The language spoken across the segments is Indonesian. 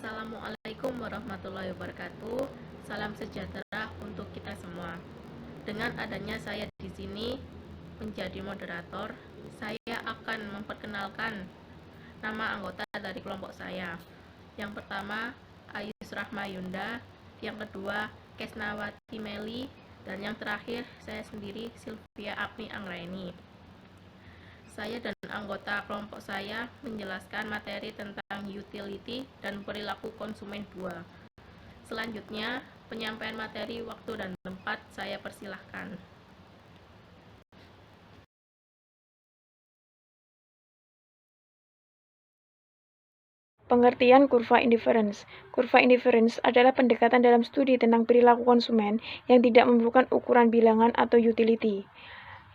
Assalamualaikum warahmatullahi wabarakatuh. Salam sejahtera untuk kita semua. Dengan adanya saya di sini menjadi moderator, saya akan memperkenalkan nama anggota dari kelompok saya. Yang pertama, Ayus Rahma Yunda, yang kedua, Kesnawati Meli, dan yang terakhir, saya sendiri, Sylvia Agni Anggraini. Saya dan anggota kelompok saya menjelaskan materi tentang utility dan perilaku konsumen 2. Selanjutnya, penyampaian materi, waktu, dan tempat saya persilahkan. Pengertian kurva indiference. Kurva indiference adalah pendekatan dalam studi tentang perilaku konsumen yang tidak memerlukan ukuran bilangan atau utility.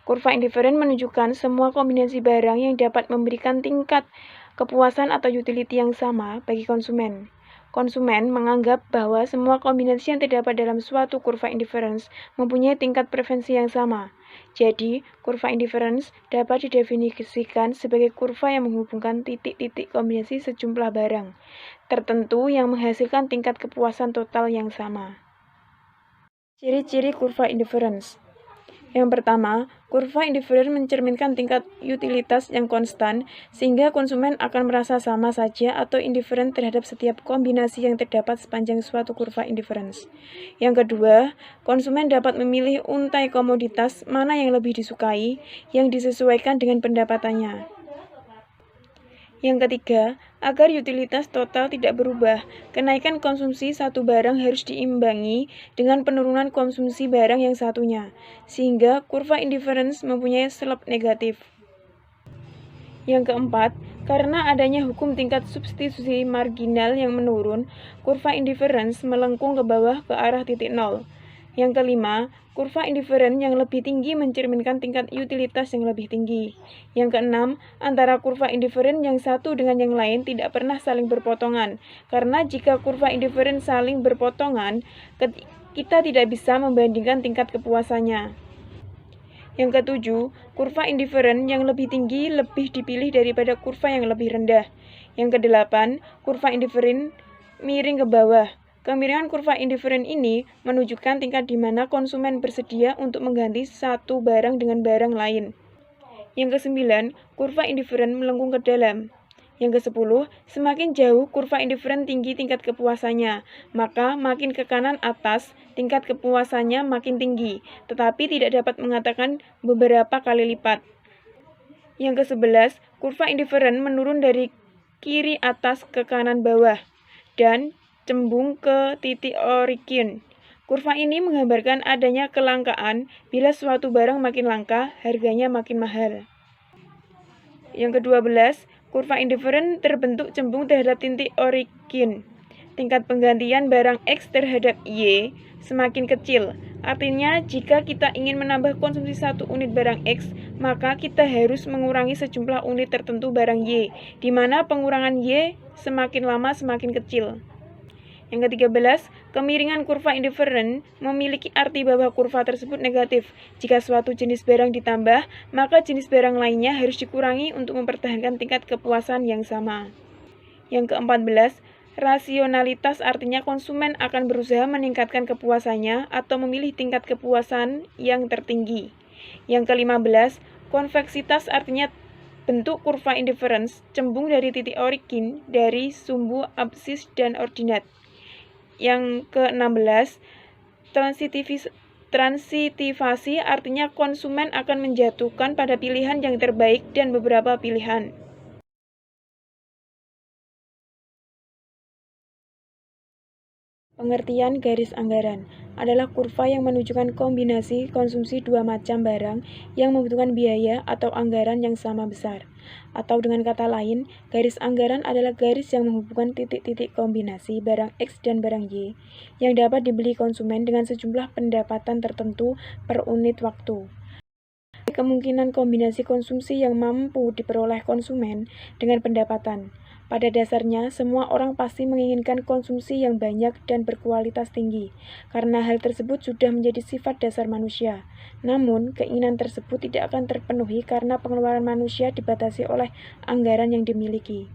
Kurva indiferent menunjukkan semua kombinasi barang yang dapat memberikan tingkat kepuasan atau utility yang sama bagi konsumen. Konsumen menganggap bahwa semua kombinasi yang terdapat dalam suatu kurva indiference mempunyai tingkat preferensi yang sama. Jadi, kurva indiference dapat didefinisikan sebagai kurva yang menghubungkan titik-titik kombinasi sejumlah barang tertentu yang menghasilkan tingkat kepuasan total yang sama. Ciri-ciri kurva indiference. Yang pertama, kurva indiferent mencerminkan tingkat utilitas yang konstan, sehingga konsumen akan merasa sama saja atau indifferent terhadap setiap kombinasi yang terdapat sepanjang suatu kurva indiference. Yang kedua, konsumen dapat memilih untai komoditas mana yang lebih disukai, yang disesuaikan dengan pendapatannya. Yang ketiga, agar utilitas total tidak berubah, kenaikan konsumsi satu barang harus diimbangi dengan penurunan konsumsi barang yang satunya, sehingga kurva indiference mempunyai slope negatif. Yang keempat, karena adanya hukum tingkat substitusi marginal yang menurun, kurva indiference melengkung ke bawah ke arah titik nol. Yang kelima, kurva indiferent yang lebih tinggi mencerminkan tingkat utilitas yang lebih tinggi. Yang keenam, antara kurva indiferent yang satu dengan yang lain tidak pernah saling berpotongan, karena jika kurva indiferent saling berpotongan, kita tidak bisa membandingkan tingkat kepuasannya. Yang ketujuh, kurva indiferent yang lebih tinggi lebih dipilih daripada kurva yang lebih rendah. Yang kedelapan, kurva indiferent miring ke bawah. Kemiringan kurva indiferent ini menunjukkan tingkat di mana konsumen bersedia untuk mengganti satu barang dengan barang lain. Yang kesembilan, kurva indiferent melengkung ke dalam. Yang kesepuluh, semakin jauh kurva indiferent tinggi tingkat kepuasannya, maka makin ke kanan atas tingkat kepuasannya makin tinggi, tetapi tidak dapat mengatakan beberapa kali lipat. Yang ke-11, kurva indiferent menurun dari kiri atas ke kanan bawah, dan cembung ke titik origin. Kurva ini menggambarkan adanya kelangkaan. Bila suatu barang makin langka, harganya makin mahal. Yang ke-12, kurva indiferent terbentuk cembung terhadap titik origin. Tingkat penggantian barang X terhadap Y semakin kecil. Artinya, jika kita ingin menambah konsumsi satu unit barang X, maka kita harus mengurangi sejumlah unit tertentu barang Y, di mana pengurangan Y semakin lama semakin kecil. Yang ke-13, kemiringan kurva indiferent memiliki arti bahwa kurva tersebut negatif. Jika suatu jenis barang ditambah, maka jenis barang lainnya harus dikurangi untuk mempertahankan tingkat kepuasan yang sama. Yang ke-14, rasionalitas artinya konsumen akan berusaha meningkatkan kepuasannya atau memilih tingkat kepuasan yang tertinggi. Yang ke-15, konveksitas artinya bentuk kurva indiference cembung dari titik origin dari sumbu absis dan ordinat. Yang ke-16, transitivasi artinya konsumen akan menjatuhkan pada pilihan yang terbaik dan beberapa pilihan. Pengertian garis anggaran adalah kurva yang menunjukkan kombinasi konsumsi dua macam barang yang membutuhkan biaya atau anggaran yang sama besar. Atau dengan kata lain, garis anggaran adalah garis yang menghubungkan titik-titik kombinasi barang X dan barang Y yang dapat dibeli konsumen dengan sejumlah pendapatan tertentu per unit waktu. Kemungkinan kombinasi konsumsi yang mampu diperoleh konsumen dengan pendapatan. Pada dasarnya, semua orang pasti menginginkan konsumsi yang banyak dan berkualitas tinggi, karena hal tersebut sudah menjadi sifat dasar manusia. Namun, keinginan tersebut tidak akan terpenuhi karena pengeluaran manusia dibatasi oleh anggaran yang dimiliki.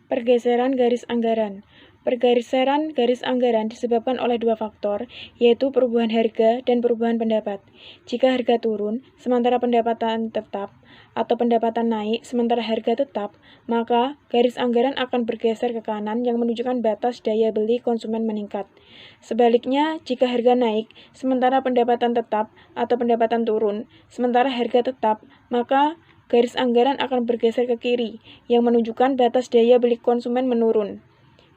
Pergeseran garis anggaran. Pergeseran garis anggaran disebabkan oleh dua faktor, yaitu perubahan harga dan perubahan pendapat. Jika harga turun, sementara pendapatan tetap, atau pendapatan naik, sementara harga tetap, maka garis anggaran akan bergeser ke kanan yang menunjukkan batas daya beli konsumen meningkat. Sebaliknya, jika harga naik, sementara pendapatan tetap atau pendapatan turun, sementara harga tetap, maka garis anggaran akan bergeser ke kiri, yang menunjukkan batas daya beli konsumen menurun.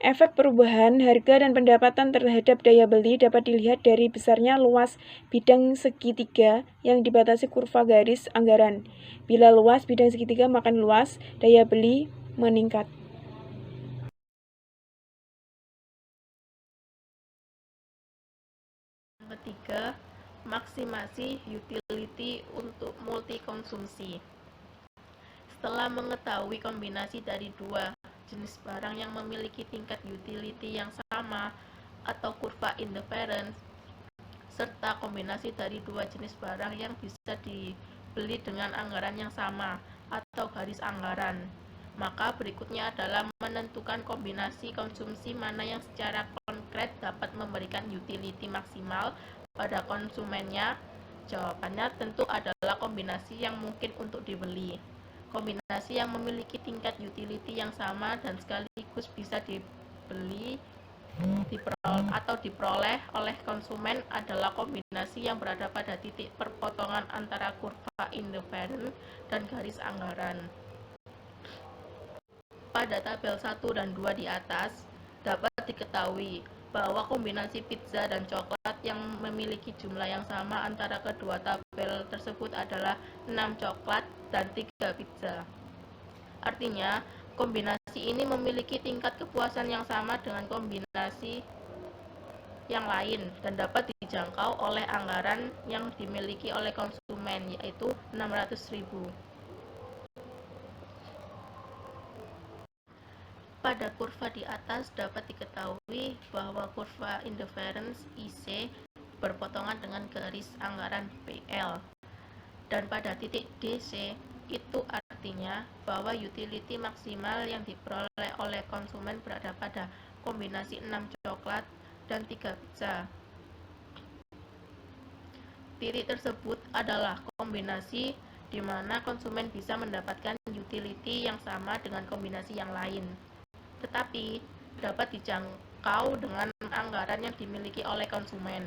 Efek perubahan harga dan pendapatan terhadap daya beli dapat dilihat dari besarnya luas bidang segitiga yang dibatasi kurva garis anggaran. Bila luas bidang segitiga makin luas, daya beli meningkat. Ketiga, maksimasi utility untuk multikonsumsi. Setelah mengetahui kombinasi dari dua jenis barang yang memiliki tingkat utility yang sama atau kurva indifference, serta kombinasi dari dua jenis barang yang bisa dibeli dengan anggaran yang sama atau garis anggaran, maka berikutnya adalah menentukan kombinasi konsumsi mana yang secara konkret dapat memberikan utility maksimal pada konsumennya. Jawabannya tentu adalah kombinasi yang mungkin untuk dibeli. Kombinasi yang memiliki tingkat utility yang sama dan sekaligus bisa dibeli atau diperoleh oleh konsumen adalah kombinasi yang berada pada titik perpotongan antara kurva indifference dan garis anggaran. Pada tabel 1 dan 2 di atas, dapat diketahui bahwa kombinasi pizza dan coklat yang memiliki jumlah yang sama antara kedua tabel tersebut adalah 6 coklat dan 3 pizza. Artinya, kombinasi ini memiliki tingkat kepuasan yang sama dengan kombinasi yang lain dan dapat dijangkau oleh anggaran yang dimiliki oleh konsumen, yaitu 600.000. Pada kurva di atas dapat diketahui bahwa kurva indifference IC berpotongan dengan garis anggaran PL. Dan pada titik DC, itu artinya bahwa utility maksimal yang diperoleh oleh konsumen berada pada kombinasi 6 coklat dan 3 pizza. Titik tersebut adalah kombinasi di mana konsumen bisa mendapatkan utility yang sama dengan kombinasi yang lain, tetapi dapat dijangkau dengan anggaran yang dimiliki oleh konsumen.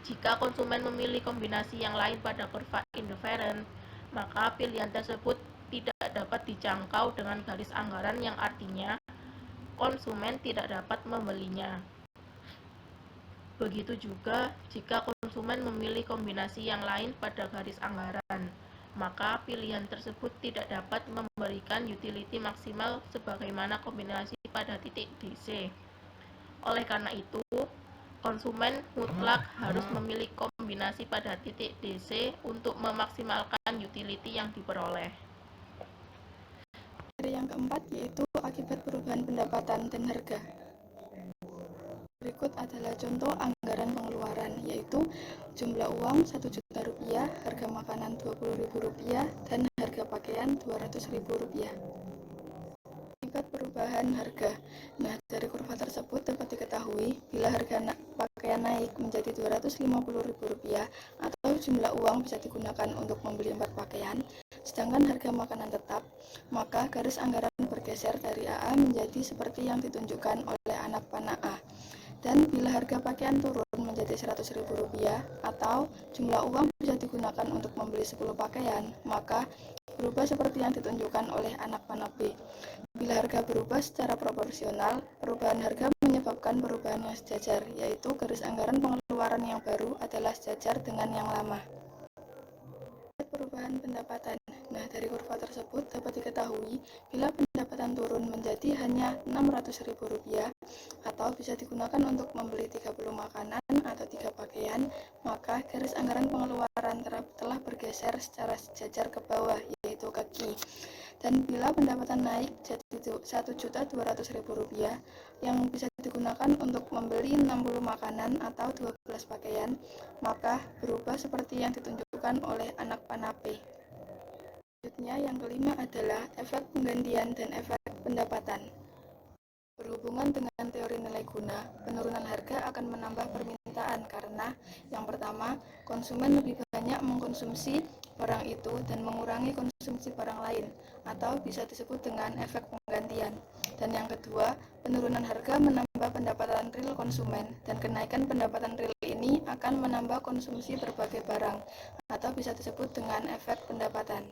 Jika konsumen memilih kombinasi yang lain pada kurva indifference, maka pilihan tersebut tidak dapat dijangkau dengan garis anggaran yang artinya konsumen tidak dapat membelinya. Begitu juga jika konsumen memilih kombinasi yang lain pada garis anggaran, maka pilihan tersebut tidak dapat memberikan utility maksimal sebagaimana kombinasi pada titik DC. Oleh karena itu, konsumen mutlak harus memilih kombinasi pada titik DC untuk memaksimalkan utility yang diperoleh. Dari yang keempat yaitu akibat perubahan pendapatan dan harga. Berikut adalah contoh anggaran pengeluaran, yaitu jumlah uang 1 juta rupiah, harga makanan 20.000 rupiah, dan harga pakaian 200.000 rupiah. Akibat perubahan harga. Nah, dari kurva tersebut dapat diketahui bila harga pakaian naik menjadi 250.000 rupiah atau jumlah uang bisa digunakan untuk membeli 4 pakaian, sedangkan harga makanan tetap, maka garis anggaran bergeser dari AA menjadi seperti yang ditunjukkan oleh anak panah A. Dan bila harga pakaian turun menjadi 100.000 rupiah atau jumlah uang bisa digunakan untuk membeli 10 pakaian, maka berubah seperti yang ditunjukkan oleh anak panah B. Bila harga berubah secara proporsional, perubahan harga menyebabkan perubahan yang sejajar, yaitu garis anggaran pengeluaran yang baru adalah sejajar dengan yang lama. Perubahan pendapatan. Nah, dari kurva tersebut dapat diketahui bila pendapatan turun menjadi hanya 600.000 rupiah atau bisa digunakan untuk membeli 30 makanan atau 3 pakaian, maka garis anggaran pengeluaran telah bergeser secara sejajar ke bawah, yaitu ke kiri. Dan bila pendapatan naik jadi 1.200.000 rupiah yang bisa digunakan untuk membeli 60 makanan atau 12 pakaian, maka berubah seperti yang ditunjukkan oleh anak panah P. Selanjutnya yang kelima adalah efek penggantian dan efek pendapatan. Berhubungan dengan teori nilai guna, penurunan harga akan menambah permintaan karena yang pertama, konsumen lebih banyak mengkonsumsi barang itu dan mengurangi konsumsi barang lain, atau bisa disebut dengan efek penggantian. Dan yang kedua, penurunan harga menambah pendapatan real konsumen, dan kenaikan pendapatan real ini akan menambah konsumsi berbagai barang, atau bisa disebut dengan efek pendapatan.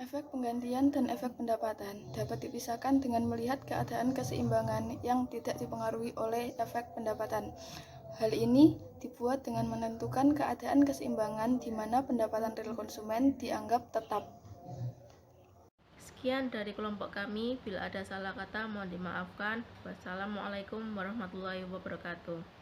Efek penggantian dan efek pendapatan dapat dipisahkan dengan melihat keadaan keseimbangan yang tidak dipengaruhi oleh efek pendapatan. Hal ini dibuat dengan menentukan keadaan keseimbangan di mana pendapatan real konsumen dianggap tetap. Sekian dari kelompok kami. Bila ada salah kata mohon dimaafkan. Wassalamualaikum warahmatullahi wabarakatuh.